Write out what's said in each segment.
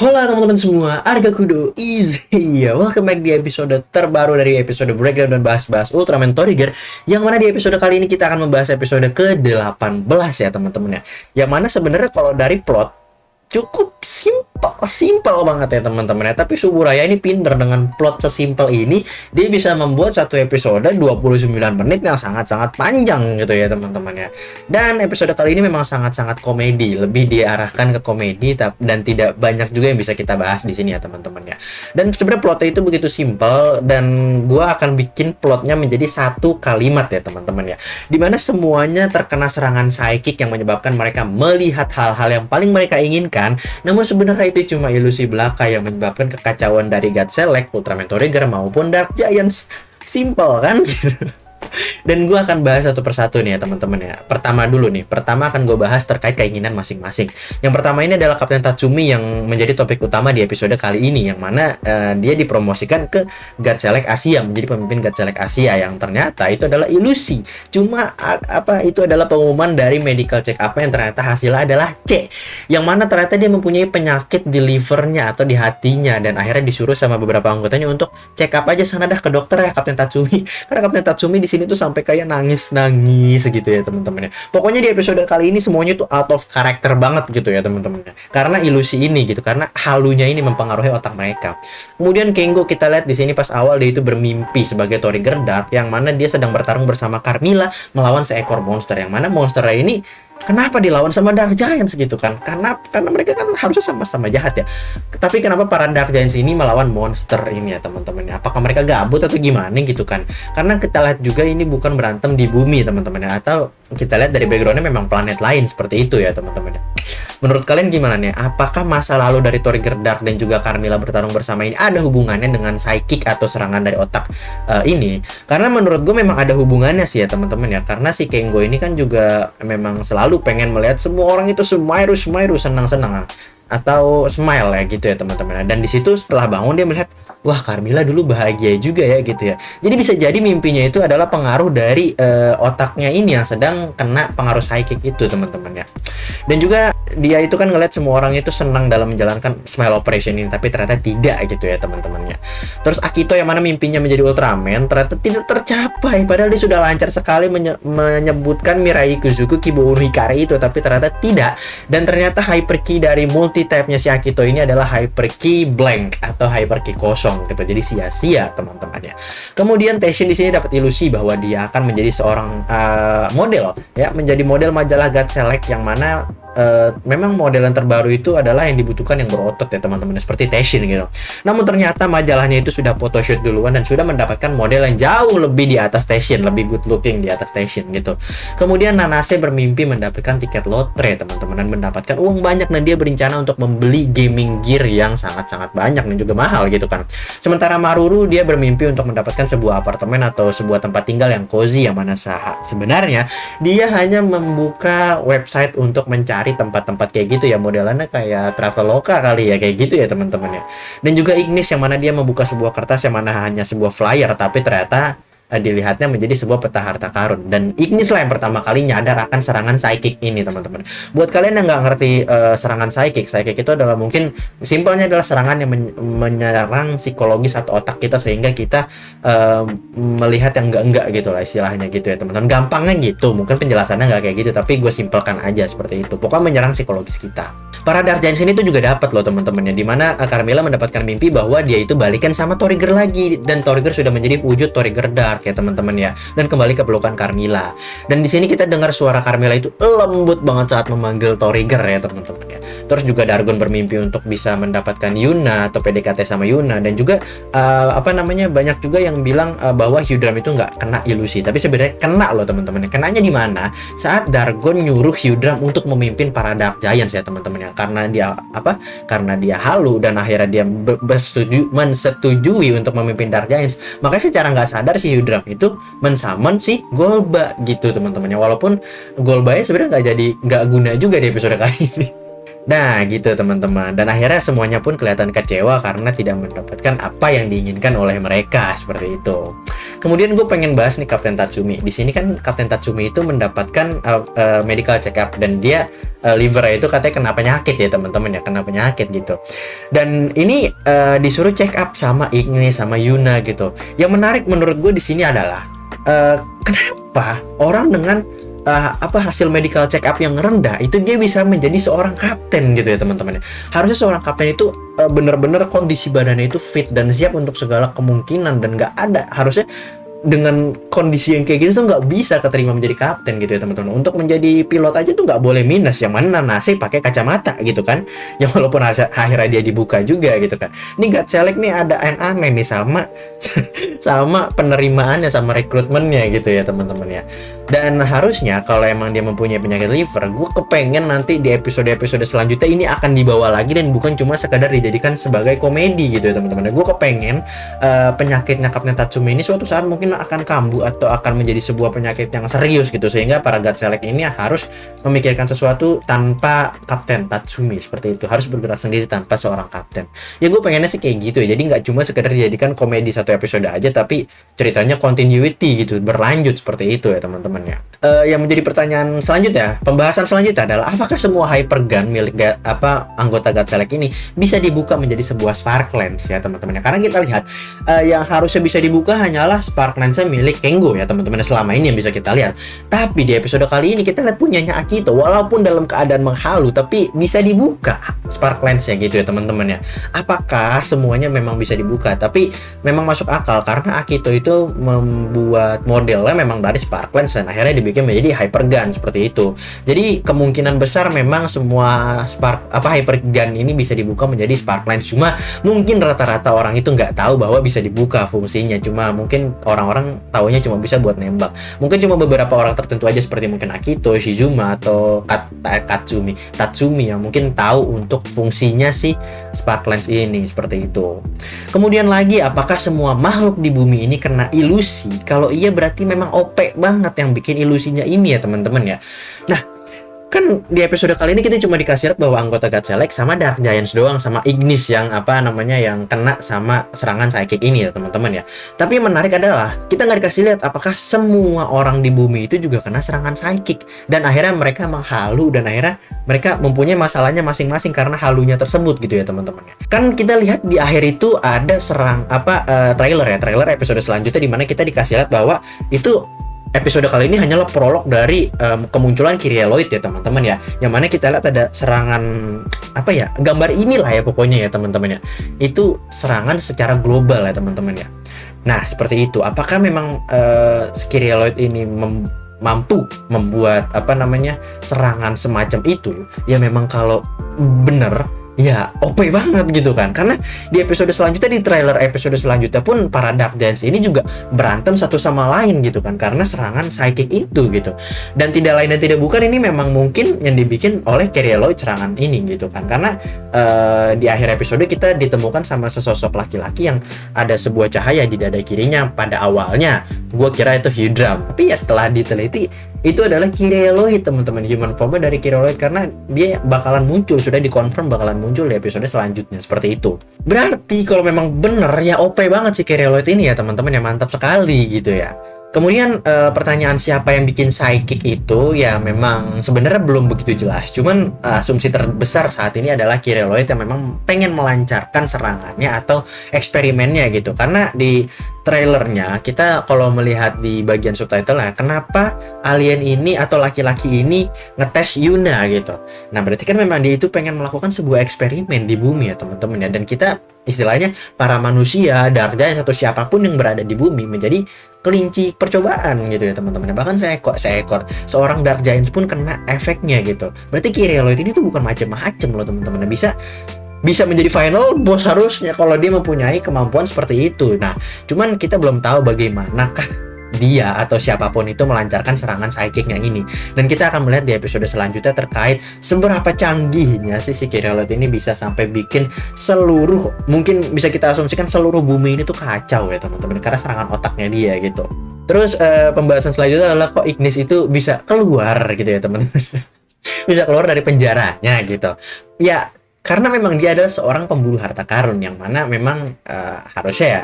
Hola teman-teman semua, Arga Kudo is here. Welcome back di episode terbaru dari episode breakdown dan bahas-bahas Ultraman Trigger. Yang mana di episode kali ini kita akan membahas episode ke-18 ya teman-teman ya. Yang mana sebenarnya kalau dari plot cukup simple banget ya teman-teman ya. Tapi Suburaya ini pinter dengan plot sesimpel ini, dia bisa membuat satu episode 29 menit yang sangat-sangat panjang gitu ya teman-teman ya. Dan episode kali ini memang sangat-sangat komedi, lebih diarahkan ke komedi dan tidak banyak juga yang bisa kita bahas di sini ya teman-teman ya. Dan sebenarnya plotnya itu begitu simple dan gua akan bikin plotnya menjadi satu kalimat ya teman-teman ya. Dimana semuanya terkena serangan psychic yang menyebabkan mereka melihat hal-hal yang paling mereka inginkan. Namun sebenarnya itu cuma ilusi belaka yang menyebabkan kekacauan dari God Select, Ultraman Trigger maupun Dark Giants. Simple kan? Dan gue akan bahas satu persatu nih ya teman-teman ya. Pertama akan gue bahas terkait keinginan masing-masing. Yang pertama ini adalah Kapten Tatsumi yang menjadi topik utama di episode kali ini, yang mana dia dipromosikan ke God Select Asia, menjadi pemimpin God Select Asia, yang ternyata itu adalah ilusi. Cuma itu adalah pengumuman dari medical check up yang ternyata hasilnya adalah C, yang mana ternyata dia mempunyai penyakit di livernya atau di hatinya, dan akhirnya disuruh sama beberapa anggotanya untuk check up aja sana dah ke dokter ya Kapten Tatsumi. Karena Kapten Tatsumi di sini tuh sampai kayak nangis gitu ya teman-teman ya. Pokoknya di episode kali ini semuanya tuh out of character banget gitu ya teman-teman ya. Karena ilusi ini gitu, karena halunya ini mempengaruhi otak mereka. Kemudian Kengo kita lihat di sini pas awal dia itu bermimpi sebagai Trigger Dark, yang mana dia sedang bertarung bersama Carmilla melawan seekor monster, yang mana monsternya ini kenapa dilawan sama Dark Giants gitu kan? Karena mereka kan harusnya sama-sama jahat ya. Tapi kenapa para Dark Giants ini melawan monster ini ya teman-teman ya? Apakah mereka gabut atau gimana gitu kan? Karena kita lihat juga ini bukan berantem di bumi teman-teman ya, atau kita lihat dari backgroundnya memang planet lain seperti itu ya teman-teman ya. Menurut kalian gimana nih? Apakah masa lalu dari Trigger Dark dan juga Carmilla bertarung bersama ini ada hubungannya dengan psychic atau serangan dari otak ini? Karena menurut gue memang ada hubungannya sih ya teman-teman ya. Karena si Kengo ini kan juga memang selalu pengen melihat semua orang itu smile, senang-senang atau smile ya gitu ya teman-teman. Dan di situ setelah bangun dia melihat, wah Carmilla dulu bahagia juga ya gitu ya. Jadi bisa jadi mimpinya itu adalah pengaruh dari otaknya ini yang sedang kena pengaruh psychic itu teman-teman ya. Dan juga dia itu kan ngeliat semua orang itu senang dalam menjalankan smile operation ini, tapi ternyata tidak gitu ya teman-temannya. Terus Akito yang mana mimpinya menjadi Ultraman ternyata tidak tercapai, padahal dia sudah lancar sekali menyebutkan Mirai Kuzuku Kibo Uno Hikari itu, tapi ternyata tidak. Dan ternyata hyper key dari multi type-nya si Akito ini adalah hyper key blank atau hyper key kosong gitu. Jadi sia-sia teman-teman ya. Kemudian Taishin di sini dapat ilusi bahwa dia akan menjadi seorang model ya, menjadi model majalah God Select, yang mana memang model yang terbaru itu adalah yang dibutuhkan yang berotot ya teman-teman, seperti Taishin gitu. Namun ternyata majalahnya itu sudah photoshoot duluan dan sudah mendapatkan model yang jauh lebih di atas Taishin, lebih good looking di atas Taishin gitu. Kemudian Nanase bermimpi mendapatkan tiket lotre teman-teman dan mendapatkan uang banyak, dan dia berencana untuk membeli gaming gear yang sangat-sangat banyak dan juga mahal gitu kan. Sementara Maruru dia bermimpi untuk mendapatkan sebuah apartemen atau sebuah tempat tinggal yang cozy, yang mana sebenarnya dia hanya membuka website untuk mencari tempat-tempat kayak gitu ya, modelannya kayak Traveloka kali ya, kayak gitu ya teman-teman ya. Dan juga Ignis yang mana dia membuka sebuah kertas yang mana hanya sebuah flyer, tapi ternyata dilihatnya menjadi sebuah peta harta karun. Dan Ignis lah yang pertama kali nyadar akan serangan psychic ini teman-teman. Buat kalian yang nggak ngerti serangan psychic itu adalah, mungkin simpelnya adalah serangan yang menyerang psikologis atau otak kita, sehingga kita melihat yang enggak gitu lah istilahnya gitu ya teman-teman. Gampangnya gitu, mungkin penjelasannya nggak kayak gitu, tapi gue simpelkan aja seperti itu. Pokoknya menyerang psikologis kita. Para Dark Giants ini tuh juga dapat loh teman-temannya, dimana Carmilla mendapatkan mimpi bahwa dia itu balikan sama Trigger lagi, dan Trigger sudah menjadi wujud Trigger Dark ya teman-teman ya, dan kembali ke pelukan Carmilla. Dan di sini kita dengar suara Carmilla itu lembut banget saat memanggil Trigger ya teman-teman ya. Terus juga Dargon bermimpi untuk bisa mendapatkan Yuna atau PDKT sama Yuna, dan juga banyak juga yang bilang bahwa Hyudram itu nggak kena ilusi, tapi sebenarnya kena loh teman-teman. Kenanya di mana? Saat Dargon nyuruh Hyudram untuk memimpin para Dark Giants ya teman-teman ya. Karena dia halu dan akhirnya dia mensetujui untuk memimpin Dark Giants, makanya secara nggak sadar si Hyudram itu mensummon si Golba gitu teman-temannya. Walaupun Golba sebenarnya nggak guna juga di episode kali ini. Nah, gitu teman-teman. Dan akhirnya semuanya pun kelihatan kecewa karena tidak mendapatkan apa yang diinginkan oleh mereka, seperti itu. Kemudian gue pengen bahas nih Kapten Tatsumi. Di sini kan Kapten Tatsumi itu mendapatkan medical check up dan dia livernya itu katanya kena penyakit ya teman-teman ya, kena penyakit gitu. Dan ini disuruh check up sama Ignis sama Yuna gitu. Yang menarik menurut gue di sini adalah kenapa orang dengan hasil medical check up yang rendah itu dia bisa menjadi seorang kapten gitu ya teman-teman. Harusnya seorang kapten itu benar-benar kondisi badannya itu fit dan siap untuk segala kemungkinan, dan nggak ada, harusnya dengan kondisi yang kayak gitu tuh nggak bisa keterima menjadi kapten gitu ya teman-teman. Untuk menjadi pilot aja tuh nggak boleh minus, yang mana Nase pakai kacamata gitu kan, yang walaupun akhirnya dia dibuka juga gitu kan. Ini God Select nih ada aneh nih sama sama penerimaannya, sama rekrutmennya gitu ya teman-teman ya. Dan harusnya kalau emang dia mempunyai penyakit liver, gue kepengen nanti di episode-episode selanjutnya ini akan dibawa lagi dan bukan cuma sekedar dijadikan sebagai komedi gitu ya teman-teman. Gue kepengen penyakitnya Kapten Tatsumi ini suatu saat mungkin akan kambuh atau akan menjadi sebuah penyakit yang serius gitu, sehingga para God Select ini harus memikirkan sesuatu tanpa Kapten Tatsumi, seperti itu, harus bergerak sendiri tanpa seorang kapten. Ya gue pengennya sih kayak gitu ya, jadi nggak cuma sekedar dijadikan komedi satu episode aja, tapi ceritanya continuity gitu, berlanjut seperti itu ya teman-teman ya. Yang menjadi pertanyaan selanjutnya, pembahasan selanjutnya adalah apakah semua hypergun milik anggota God Select ini bisa dibuka menjadi sebuah spark lens ya teman-teman ya. Karena kita lihat yang harusnya bisa dibuka hanyalah spark lensnya milik Kengo ya teman-teman, selama ini yang bisa kita lihat. Tapi di episode kali ini kita lihat punyanya Akito, walaupun dalam keadaan menghalu tapi bisa dibuka spark lensnya gitu ya teman-teman ya. Apakah semuanya memang bisa dibuka? Tapi memang masuk akal karena Akito itu membuat modelnya memang dari spark lens dan akhirnya dibikin menjadi hypergun seperti itu. Jadi kemungkinan besar memang semua hypergun ini bisa dibuka menjadi spark lens. Cuma mungkin rata-rata orang itu nggak tahu bahwa bisa dibuka fungsinya. Cuma mungkin orang-orang taunya cuma bisa buat nembak. Mungkin cuma beberapa orang tertentu aja seperti mungkin Akito, Shizuma atau Tatsumi yang mungkin tahu untuk fungsinya si spark lens ini, seperti itu. Kemudian lagi, apakah semua makhluk di bumi ini kena ilusi? Kalau iya berarti memang OP banget yang bikin ilusinya ini ya teman-teman ya. Nah, kan di episode kali ini kita cuma dikasih lihat bahwa anggota God Select sama Dark Giants doang, sama Ignis yang yang kena sama serangan psychic ini ya teman-teman ya. Tapi yang menarik adalah kita nggak dikasih lihat apakah semua orang di bumi itu juga kena serangan psychic, dan akhirnya mereka menghalu dan akhirnya mereka mempunyai masalahnya masing-masing karena halunya tersebut gitu ya teman-teman ya. Kan kita lihat di akhir itu ada trailer episode selanjutnya di mana kita dikasih lihat bahwa itu episode kali ini hanyalah prolog dari kemunculan Kirieloid ya teman-teman ya. Yang mana kita lihat ada serangan gambar inilah ya pokoknya ya teman-teman ya. Itu serangan secara global ya teman-teman ya. Nah, seperti itu. Apakah memang Kirieloid ini mampu membuat serangan semacam itu? Ya memang kalau bener ya OP banget gitu kan, karena di episode selanjutnya, di trailer episode selanjutnya pun para Dark Giants ini juga berantem satu sama lain gitu kan karena serangan psychic itu gitu. Dan tidak lain dan tidak bukan ini memang mungkin yang dibikin oleh Kirieloid serangan ini gitu kan, karena di akhir episode kita ditemukan sama sesosok laki-laki yang ada sebuah cahaya di dada kirinya. Pada awalnya gue kira itu Hydra, tapi ya setelah diteliti itu adalah Kirieloid teman-teman, human formnya dari Kirieloid, karena dia bakalan muncul, sudah dikonfirm bakalan muncul di episode selanjutnya, seperti itu. Berarti kalau memang bener ya OP banget sih Kirieloid ini ya teman-teman ya, mantap sekali gitu ya. Kemudian pertanyaan siapa yang bikin psychic itu ya memang sebenarnya belum begitu jelas. Cuman asumsi terbesar saat ini adalah Kirieloid yang memang pengen melancarkan serangannya atau eksperimennya gitu. Karena di trailernya kita kalau melihat di bagian subtitle kenapa alien ini atau laki-laki ini ngetes Yuna gitu. Nah, berarti kan memang dia itu pengen melakukan sebuah eksperimen di bumi ya teman-teman ya. Dan kita istilahnya para manusia, Dark Giants atau siapapun yang berada di bumi menjadi kelinci percobaan gitu ya teman-teman. Bahkan seekor seorang Dark Giants pun kena efeknya gitu. Berarti Kirieloid ini tuh bukan macem-macem loh teman-teman. Bisa menjadi final boss harusnya kalau dia mempunyai kemampuan seperti itu. Nah, cuman kita belum tahu bagaimanakah dia atau siapapun itu melancarkan serangan psychic-nya ini. Dan kita akan melihat di episode selanjutnya terkait seberapa canggihnya si Kirieloid ini bisa sampai bikin mungkin bisa kita asumsikan seluruh bumi ini tuh kacau ya teman-teman, karena serangan otaknya dia gitu. Terus pembahasan selanjutnya adalah kok Ignis itu bisa keluar gitu ya teman-teman. Bisa keluar dari penjaranya gitu. Ya, karena memang dia adalah seorang pemburu harta karun yang mana memang harusnya ya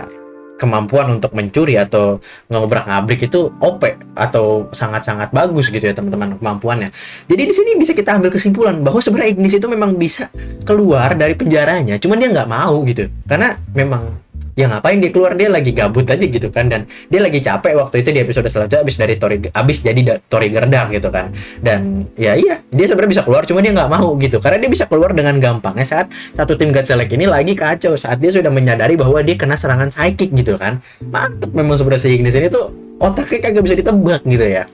kemampuan untuk mencuri atau ngobrak-ngabrik itu OP atau sangat-sangat bagus gitu ya teman-teman kemampuannya. Jadi di sini bisa kita ambil kesimpulan bahwa sebenarnya Ignis itu memang bisa keluar dari penjaranya, cuman dia nggak mau gitu. Karena memang ya ngapain dia keluar, dia lagi gabut aja gitu kan, dan dia lagi capek waktu itu di episode selanjutnya abis jadi Tori Gerdar gitu kan. Dan ya iya, dia sebenarnya bisa keluar cuma dia nggak mau gitu, karena dia bisa keluar dengan gampangnya saat satu tim God Select ini lagi kacau, saat dia sudah menyadari bahwa dia kena serangan psychic gitu kan. Mantep memang sebenarnya si Ignis ini tuh otaknya kagak bisa ditebak gitu ya.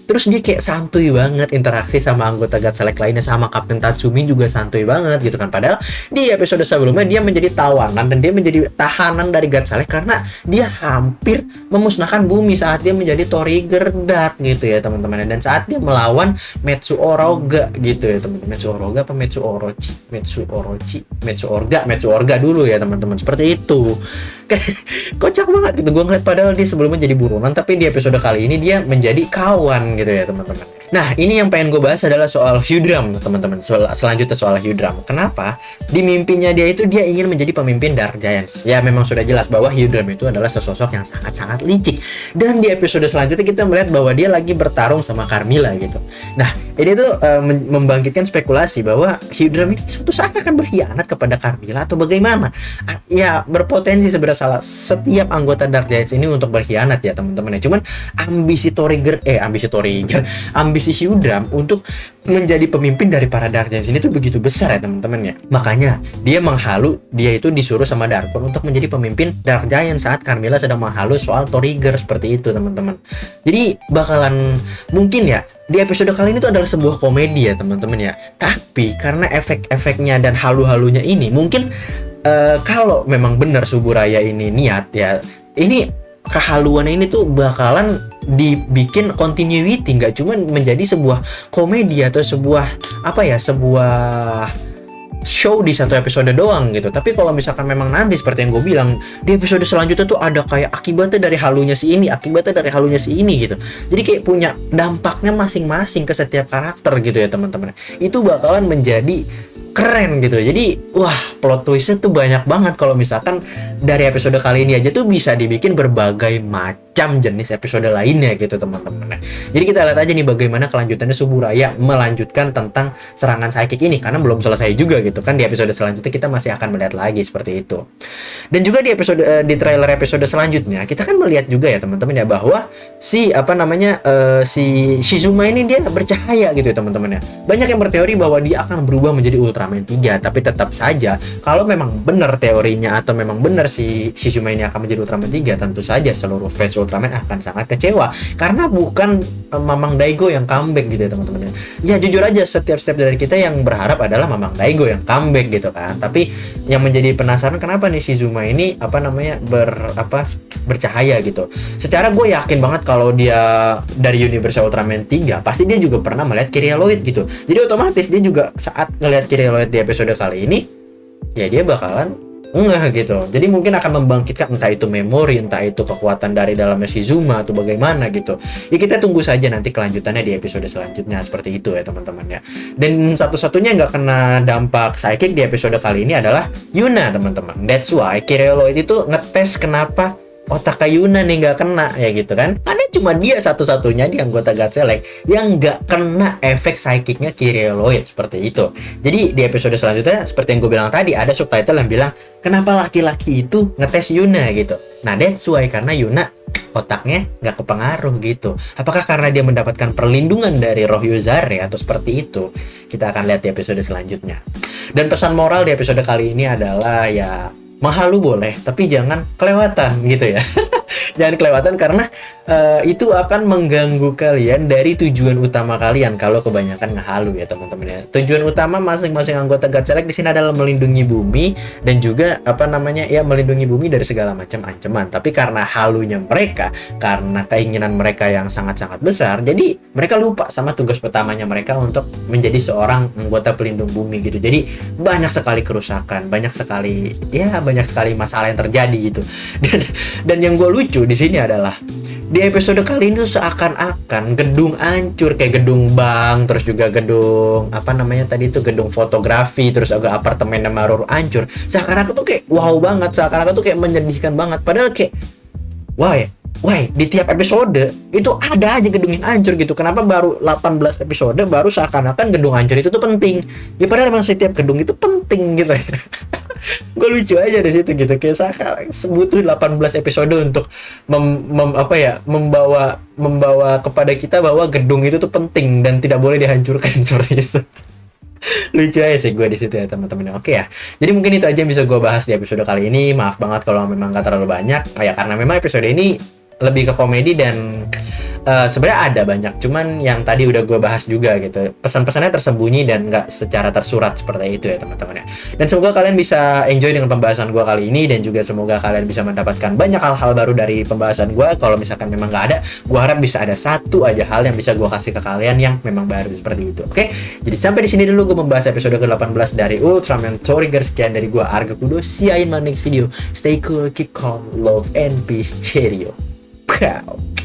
Terus dia kayak santuy banget interaksi sama anggota God Select lainnya, sama Kapten Tatsumi juga santuy banget gitu kan. Padahal di episode sebelumnya dia menjadi tawanan dan dia menjadi tahanan dari God Select karena dia hampir memusnahkan bumi saat dia menjadi Tori Gerdart gitu ya teman-teman. Dan saat dia melawan Metsu Oroga gitu ya teman-teman. Metsu Oroga apa Metsu Orochi? Metsu Orochi, Metsu Orga dulu ya teman-teman. Seperti itu. Kocak banget gitu gue ngeliat, padahal dia sebelumnya jadi buronan, tapi di episode kali ini dia menjadi kawan gitu ya teman-teman. Nah, ini yang pengen gue bahas adalah soal Hyudram teman-teman. Selanjutnya soal Hyudram. Kenapa? Di mimpinya dia itu dia ingin menjadi pemimpin Dark Giants. Ya memang sudah jelas bahwa Hyudram itu adalah sesosok yang sangat-sangat licik. Dan di episode selanjutnya kita melihat bahwa dia lagi bertarung sama Carmilla gitu. Nah, ini tuh membangkitkan spekulasi bahwa Hyudram ini suatu saat akan berkhianat kepada Carmilla atau bagaimana. Ya berpotensi sebenarnya salah setiap anggota Dark Giants ini untuk berkhianat ya teman-teman ya. Cuman ambisi Hyudram untuk menjadi pemimpin dari para Dark Giants ini tuh begitu besar ya teman-teman ya. Makanya dia menghalu, dia itu disuruh sama Darkon untuk menjadi pemimpin Dark Giants saat Carmilla sedang menghalu soal Toriger seperti itu teman-teman. Jadi bakalan mungkin ya di episode kali ini tuh adalah sebuah komedi ya teman-teman ya. Tapi karena efek-efeknya dan halu-halunya ini mungkin kalau memang benar Suburaya ini niat ya, ini kehaluannya ini tuh bakalan dibikin continuity, nggak cuma menjadi sebuah komedi atau sebuah sebuah show di satu episode doang gitu. Tapi kalau misalkan memang nanti seperti yang gue bilang di episode selanjutnya tuh ada kayak akibatnya dari halunya si ini, akibatnya dari halunya si ini gitu. Jadi kayak punya dampaknya masing-masing ke setiap karakter gitu ya teman-teman. Itu bakalan menjadi keren gitu. Jadi wah, plot twistnya tuh banyak banget kalau misalkan dari episode kali ini aja tuh bisa dibikin berbagai macam jenis episode lainnya gitu teman-teman. Jadi kita lihat aja nih bagaimana kelanjutannya Suburaya melanjutkan tentang serangan psychic ini, karena belum selesai juga gitu kan. Di episode selanjutnya kita masih akan melihat lagi seperti itu. Dan juga di di trailer episode selanjutnya kita kan melihat juga ya teman-teman ya bahwa si si Shizuma ini dia bercahaya gitu ya teman-teman ya. Banyak yang berteori bahwa dia akan berubah menjadi Ultraman 3, tapi tetap saja kalau memang benar teorinya atau memang benar si Shizuma ini akan menjadi Ultraman 3, tentu saja seluruh fans Ultraman akan sangat kecewa karena bukan Mamang Daigo yang comeback gitu ya teman-teman. Ya jujur aja setiap dari kita yang berharap adalah Mamang Daigo yang comeback gitu kan. Tapi yang menjadi penasaran kenapa nih Shizuma ini bercahaya gitu. Secara gue yakin banget kalau dia dari Universe Ultraman 3 pasti dia juga pernah melihat Kyrialoid gitu. Jadi otomatis dia juga saat ngelihat Kyrialoid di episode kali ini ya dia bakalan gitu. Jadi mungkin akan membangkitkan entah itu memori, entah itu kekuatan dari dalamnya Shizuma atau bagaimana gitu. Ya kita tunggu saja nanti kelanjutannya di episode selanjutnya seperti itu ya teman-teman ya. Dan satu-satunya yang nggak kena dampak psychic di episode kali ini adalah Yuna teman-teman. That's why Kyrialoid itu ngetes kenapa otak Yuna nih nggak kena ya gitu kan. Karena cuma dia satu-satunya di anggota God Select yang nggak kena efek psychicnya Kyrialoid seperti itu. Jadi di episode selanjutnya seperti yang gue bilang tadi ada subtitle yang bilang kenapa laki-laki itu ngetes Yuna gitu. Nah that's why karena Yuna otaknya nggak kepengaruh gitu. Apakah karena dia mendapatkan perlindungan dari roh Yuzare atau seperti itu? Kita akan lihat di episode selanjutnya. Dan pesan moral di episode kali ini adalah ya menghalu boleh, tapi jangan kelewatan gitu ya. Jangan kelewatan karena itu akan mengganggu kalian dari tujuan utama kalian kalau kebanyakan ngehalu ya teman-teman ya. Tujuan utama masing-masing anggota God Select di sini adalah melindungi bumi dan juga melindungi bumi dari segala macam ancaman. Tapi karena halunya mereka, karena keinginan mereka yang sangat-sangat besar, jadi mereka lupa sama tugas pertamanya mereka untuk menjadi seorang anggota pelindung bumi gitu. Jadi banyak sekali kerusakan, banyak sekali masalah yang terjadi gitu. Dan yang gue lucu di sini adalah Di episode kali ini tuh seakan-akan gedung hancur, kayak gedung bank, terus juga gedung apa namanya tadi itu gedung fotografi, terus juga apartemen Maruru hancur. Seakan-akan tuh kayak wow banget, seakan-akan tuh kayak menyedihkan banget. Padahal kayak why di tiap episode itu ada aja gedung yang hancur gitu. Kenapa baru 18 episode baru seakan-akan gedung hancur itu tuh penting? Ya padahal emang setiap gedung itu penting gitu ya. Gue lucu aja di situ gitu, kayak sekarang butuh 18 episode untuk membawa kepada kita bahwa gedung itu tuh penting dan tidak boleh dihancurkan seperti itu. Lucu aja sih gue di situ ya teman-teman. Oke ya, jadi mungkin itu aja yang bisa gue bahas di episode kali ini. Maaf banget kalau memang gak terlalu banyak ya, karena memang episode ini lebih ke komedi dan sebenarnya ada banyak, cuman yang tadi udah gue bahas juga gitu, pesan-pesannya tersembunyi dan nggak secara tersurat seperti itu ya teman-teman ya. Dan semoga kalian bisa enjoy dengan pembahasan gue kali ini, dan juga semoga kalian bisa mendapatkan banyak hal-hal baru dari pembahasan gue. Kalau misalkan memang nggak ada, gue harap bisa ada satu aja hal yang bisa gue kasih ke kalian yang memang baru seperti itu. Oke, jadi sampai di sini dulu gue membahas episode ke-18 dari Ultraman Trigger. Sekian dari gue, Arga Kudo. See you in my next video. Stay cool, keep calm, love and peace. Cheerio. Wow.